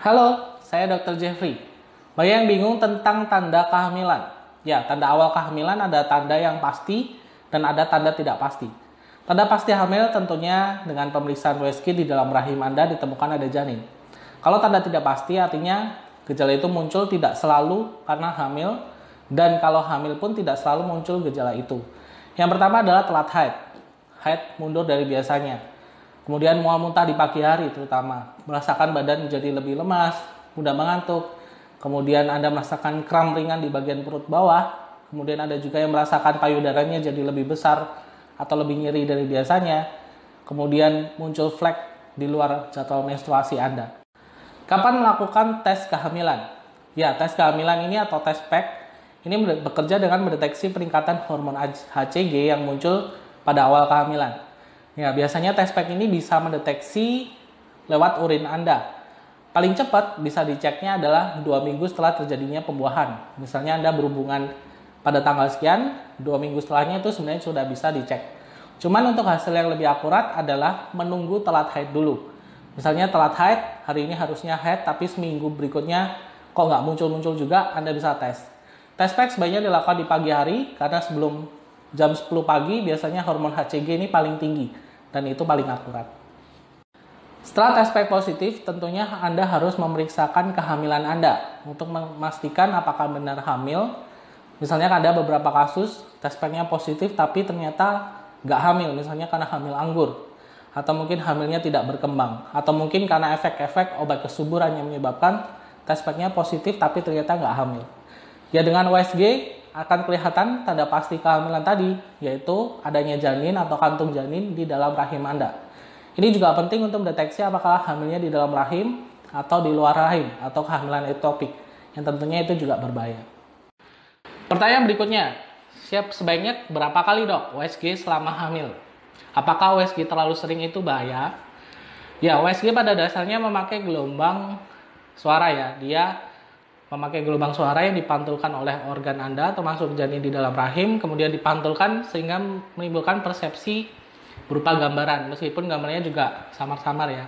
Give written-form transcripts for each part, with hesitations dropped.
Halo, saya Dr. Jeffrey. Banyak yang bingung tentang tanda kehamilan. Ya, tanda awal kehamilan ada tanda yang pasti dan ada tanda tidak pasti. Tanda pasti hamil tentunya dengan pemeriksaan USG di dalam rahim Anda ditemukan ada janin. Kalau tanda tidak pasti artinya gejala itu muncul tidak selalu karena hamil, dan kalau hamil pun tidak selalu muncul gejala itu. Yang pertama adalah telat haid. Haid mundur dari biasanya. Kemudian mual muntah di pagi hari terutama, merasakan badan jadi lebih lemas, mudah mengantuk. Kemudian Anda merasakan kram ringan di bagian perut bawah. Kemudian ada juga yang merasakan payudaranya jadi lebih besar atau lebih nyeri dari biasanya. Kemudian muncul flek di luar jadwal menstruasi Anda. Kapan melakukan tes kehamilan? Ya, tes kehamilan ini atau tes PEG ini bekerja dengan mendeteksi peningkatan hormon HCG yang muncul pada awal kehamilan. Ya, biasanya tes PEG ini bisa mendeteksi lewat urin Anda. Paling cepat bisa diceknya adalah 2 minggu setelah terjadinya pembuahan. Misalnya Anda berhubungan pada tanggal sekian, 2 minggu setelahnya itu sebenarnya sudah bisa dicek. Cuman untuk hasil yang lebih akurat adalah menunggu telat haid dulu. Misalnya telat haid, hari ini harusnya haid, tapi seminggu berikutnya kok nggak muncul-muncul juga, Anda bisa tes. Tes PEG sebaiknya dilakukan di pagi hari, karena sebelum jam 10 pagi biasanya hormon HCG ini paling tinggi, dan itu paling akurat. Setelah tes PEG positif, tentunya Anda harus memeriksakan kehamilan Anda untuk memastikan apakah benar hamil. Misalnya ada beberapa kasus tes PEG-nya positif tapi ternyata nggak hamil, misalnya karena hamil anggur, atau mungkin hamilnya tidak berkembang, atau mungkin karena efek-efek obat kesuburan yang menyebabkan tes PEG-nya positif tapi ternyata nggak hamil. Ya, dengan USG akan kelihatan tanda pasti kehamilan tadi, yaitu adanya janin atau kantung janin di dalam rahim Anda. Ini juga penting untuk mendeteksi apakah hamilnya di dalam rahim atau di luar rahim, atau kehamilan ektopik, yang tentunya itu juga berbahaya. Pertanyaan berikutnya, sebaiknya berapa kali dok USG selama hamil? Apakah USG terlalu sering itu bahaya? Ya, USG pada dasarnya memakai gelombang suara ya, dia memakai gelombang suara yang dipantulkan oleh organ Anda termasuk janin di dalam rahim, kemudian dipantulkan sehingga menimbulkan persepsi berupa gambaran, meskipun gambarnya juga samar-samar ya.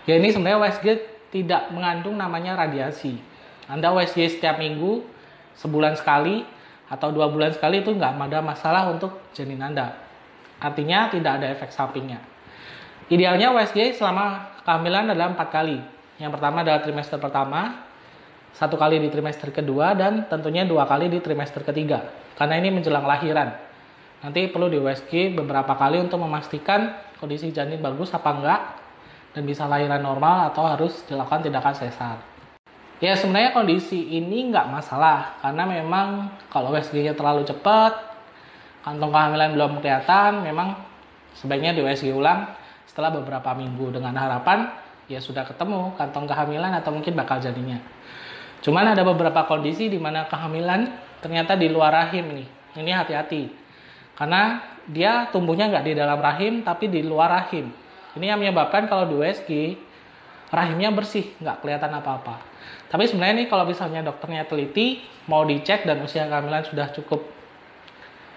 Ya, ini sebenarnya USG tidak mengandung namanya radiasi. Anda USG setiap minggu, sebulan sekali, atau 2 bulan sekali itu nggak ada masalah untuk janin Anda. Artinya tidak ada efek sampingnya. Idealnya USG selama kehamilan adalah 4 kali. Yang pertama adalah trimester pertama, 1 kali di trimester kedua, dan tentunya 2 kali di trimester ketiga. Karena ini menjelang lahiran. Nanti perlu di USG beberapa kali untuk memastikan kondisi janin bagus apa enggak, dan bisa lahiran normal atau harus dilakukan tindakan sesar. Ya, sebenarnya kondisi ini nggak masalah, karena memang kalau USG-nya terlalu cepat, kantong kehamilan belum kelihatan, memang sebaiknya di USG ulang setelah beberapa minggu dengan harapan ya sudah ketemu kantong kehamilan atau mungkin bakal janinnya. Cuman ada beberapa kondisi di mana kehamilan ternyata di luar rahim nih. Ini hati-hati. Karena dia tumbuhnya nggak di dalam rahim tapi di luar rahim. Ini yang menyebabkan kalau di USG rahimnya bersih, nggak kelihatan apa-apa. Tapi sebenarnya nih kalau misalnya dokternya teliti, mau dicek dan usia kehamilan sudah cukup,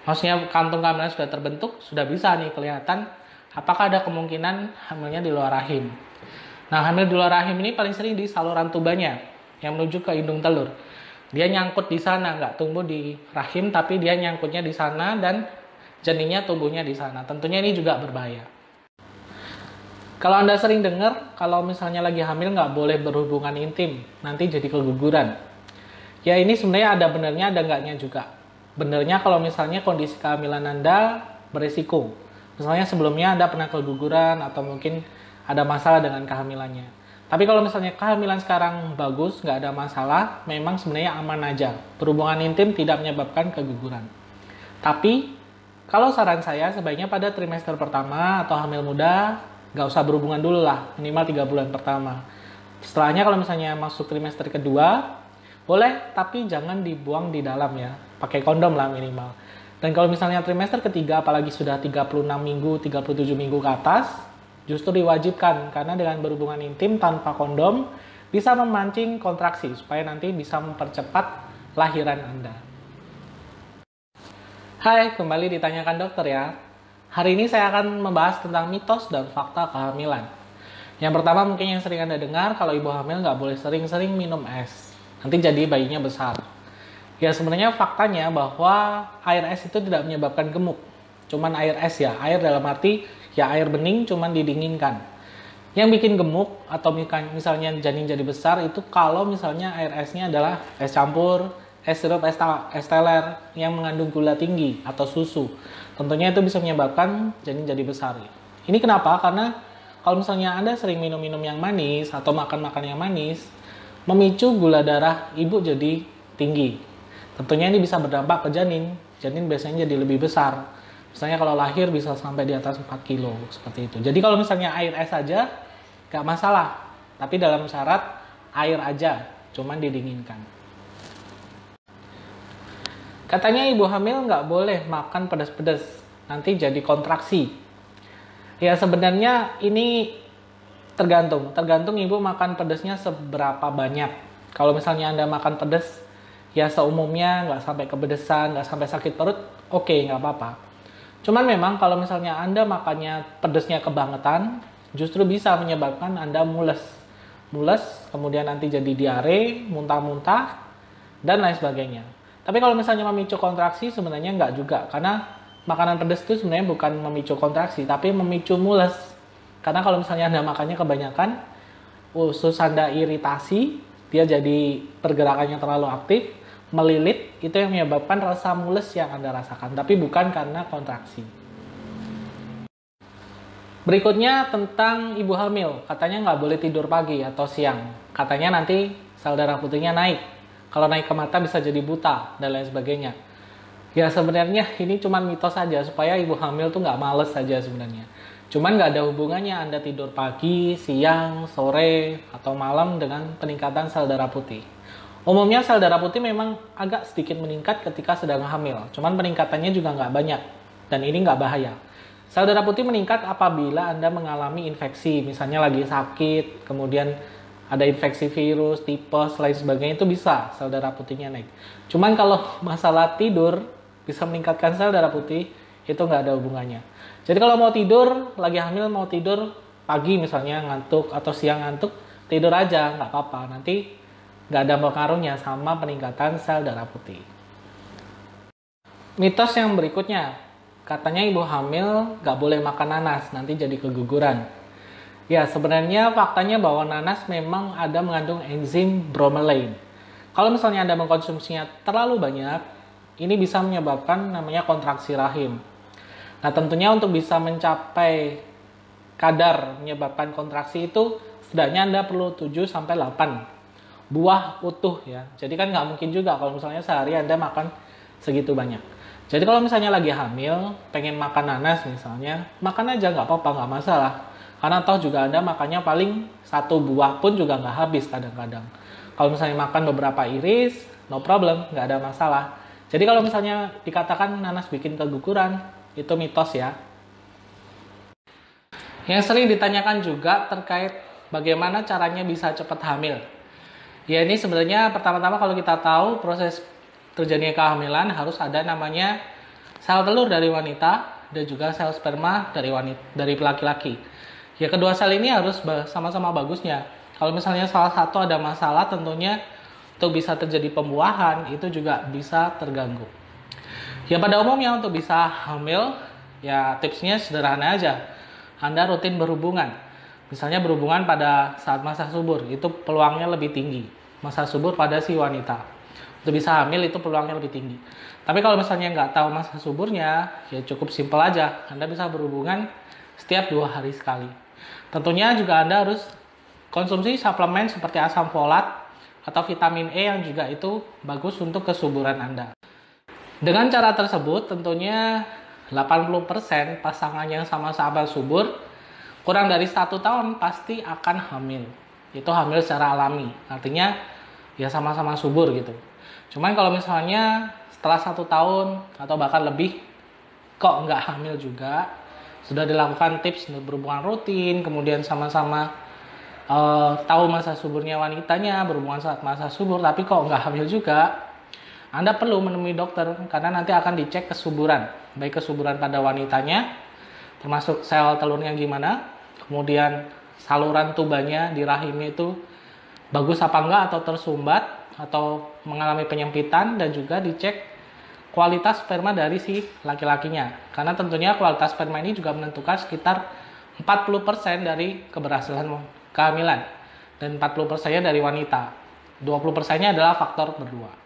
maksudnya kantung kehamilan sudah terbentuk, sudah bisa nih kelihatan apakah ada kemungkinan hamilnya di luar rahim. Nah, hamil di luar rahim ini paling sering di saluran tubanya yang menuju ke indung telur. Dia nyangkut di sana, nggak tumbuh di rahim, tapi dia nyangkutnya di sana dan janinnya tumbuhnya di sana. Tentunya ini juga berbahaya. Kalau Anda sering dengar, kalau misalnya lagi hamil nggak boleh berhubungan intim, nanti jadi keguguran. Ya, ini sebenarnya ada benernya, ada nggaknya juga. Benernya kalau misalnya kondisi kehamilan Anda berisiko. Misalnya sebelumnya Anda pernah keguguran atau mungkin ada masalah dengan kehamilannya. Tapi kalau misalnya kehamilan sekarang bagus, nggak ada masalah, memang sebenarnya aman aja. Berhubungan intim tidak menyebabkan keguguran. Tapi, kalau saran saya sebaiknya pada trimester pertama atau hamil muda, nggak usah berhubungan dulu lah, minimal 3 bulan pertama. Setelahnya kalau misalnya masuk trimester kedua, boleh, tapi jangan dibuang di dalam ya. Pakai kondom lah minimal. Dan kalau misalnya trimester ketiga, apalagi sudah 36 minggu, 37 minggu ke atas, justru diwajibkan, karena dengan berhubungan intim tanpa kondom bisa memancing kontraksi supaya nanti bisa mempercepat lahiran Anda. Hai, kembali ditanyakan dokter ya. Hari ini saya akan membahas tentang mitos dan fakta kehamilan. Yang pertama mungkin yang sering Anda dengar, kalau ibu hamil nggak boleh sering-sering minum es. Nanti jadi bayinya besar. Ya sebenarnya faktanya bahwa air es itu tidak menyebabkan gemuk. Cuman air es ya, air dalam arti ya air bening cuman didinginkan. Yang bikin gemuk atau misalnya janin jadi besar itu kalau misalnya air esnya adalah es campur, es sirup, es teler yang mengandung gula tinggi atau susu. Tentunya itu bisa menyebabkan janin jadi besar. Ini kenapa? Karena kalau misalnya Anda sering minum-minum yang manis atau makan-makan yang manis, memicu gula darah ibu jadi tinggi. Tentunya ini bisa berdampak ke janin. Janin biasanya jadi lebih besar. Misalnya kalau lahir bisa sampai di atas 4 kilo, seperti itu. Jadi kalau misalnya air es aja, gak masalah. Tapi dalam syarat air aja, cuman didinginkan. Katanya ibu hamil nggak boleh makan pedas-pedas, nanti jadi kontraksi. Ya sebenarnya ini tergantung ibu makan pedasnya seberapa banyak. Kalau misalnya Anda makan pedas, ya seumumnya nggak sampai kepedesan, nggak sampai sakit perut, oke, nggak apa-apa. Cuman memang kalau misalnya Anda makannya pedasnya kebangetan, justru bisa menyebabkan Anda mules. Mules, kemudian nanti jadi diare, muntah-muntah, dan lain sebagainya. Tapi kalau misalnya memicu kontraksi, sebenarnya nggak juga. Karena makanan pedas itu sebenarnya bukan memicu kontraksi, tapi memicu mules. Karena kalau misalnya Anda makannya kebanyakan, usus Anda iritasi, dia jadi pergerakannya terlalu aktif, melilit, itu yang menyebabkan rasa mules yang Anda rasakan, tapi bukan karena kontraksi. Berikutnya tentang ibu hamil, katanya nggak boleh tidur pagi atau siang. Katanya nanti sel darah putihnya naik. Kalau naik ke mata bisa jadi buta, dan lain sebagainya. Ya sebenarnya ini cuma mitos saja, supaya ibu hamil tuh nggak males saja sebenarnya. Cuman nggak ada hubungannya Anda tidur pagi, siang, sore, atau malam dengan peningkatan sel darah putih. Umumnya sel darah putih memang agak sedikit meningkat ketika sedang hamil. Cuman peningkatannya juga nggak banyak. Dan ini nggak bahaya. Sel darah putih meningkat apabila Anda mengalami infeksi. Misalnya lagi sakit, kemudian ada infeksi virus, tipes, lain sebagainya, itu bisa sel darah putihnya naik. Cuman kalau masalah tidur, bisa meningkatkan sel darah putih, itu nggak ada hubungannya. Jadi kalau mau tidur, lagi hamil mau tidur pagi misalnya ngantuk atau siang ngantuk, tidur aja, nggak apa-apa. Nanti nggak ada pengaruhnya sama peningkatan sel darah putih. Mitos yang berikutnya, katanya ibu hamil nggak boleh makan nanas, nanti jadi keguguran. Ya sebenarnya faktanya bahwa nanas memang ada mengandung enzim bromelain. Kalau misalnya Anda mengkonsumsinya terlalu banyak, ini bisa menyebabkan namanya kontraksi rahim. Nah tentunya untuk bisa mencapai kadar menyebabkan kontraksi itu, setidaknya Anda perlu 7-8 buah utuh ya. Jadi kan nggak mungkin juga kalau misalnya sehari Anda makan segitu banyak. Jadi kalau misalnya lagi hamil, pengen makan nanas misalnya, makan aja nggak apa-apa, nggak masalah. Karena toh juga Anda makannya paling 1 buah pun juga nggak habis kadang-kadang. Kalau misalnya makan beberapa iris, no problem, nggak ada masalah. Jadi kalau misalnya dikatakan nanas bikin keguguran, itu mitos ya. Yang sering ditanyakan juga terkait bagaimana caranya bisa cepat hamil. Ya ini sebenarnya pertama-tama kalau kita tahu proses terjadinya kehamilan harus ada namanya sel telur dari wanita dan juga sel sperma dari laki-laki. Ya kedua sel ini harus sama-sama bagusnya. Kalau misalnya salah satu ada masalah, tentunya untuk bisa terjadi pembuahan itu juga bisa terganggu. Ya pada umumnya untuk bisa hamil, ya tipsnya sederhana aja. Anda rutin berhubungan. Misalnya berhubungan pada saat masa subur, itu peluangnya lebih tinggi. Masa subur pada si wanita. Untuk bisa hamil itu peluangnya lebih tinggi. Tapi kalau misalnya nggak tahu masa suburnya, ya cukup simpel aja. Anda bisa berhubungan setiap 2 hari sekali. Tentunya juga Anda harus konsumsi suplemen seperti asam folat atau vitamin E yang juga itu bagus untuk kesuburan Anda. Dengan cara tersebut tentunya 80% pasangan yang sama-sama subur kurang dari 1 tahun pasti akan hamil. Itu hamil secara alami, artinya ya sama-sama subur gitu. Cuman kalau misalnya setelah 1 tahun atau bahkan lebih kok nggak hamil juga, sudah dilakukan tips untuk berhubungan rutin, kemudian sama-sama tahu masa suburnya wanitanya, berhubungan saat masa subur, tapi kok nggak hamil juga, Anda perlu menemui dokter karena nanti akan dicek kesuburan, baik kesuburan pada wanitanya, termasuk sel telurnya gimana, kemudian saluran tubanya di rahimnya itu bagus apa enggak, atau tersumbat atau mengalami penyempitan, dan juga dicek kualitas sperma dari si laki-lakinya. Karena tentunya kualitas sperma ini juga menentukan sekitar 40% dari keberhasilan kehamilan dan 40%-nya dari wanita. 20%-nya adalah faktor berdua.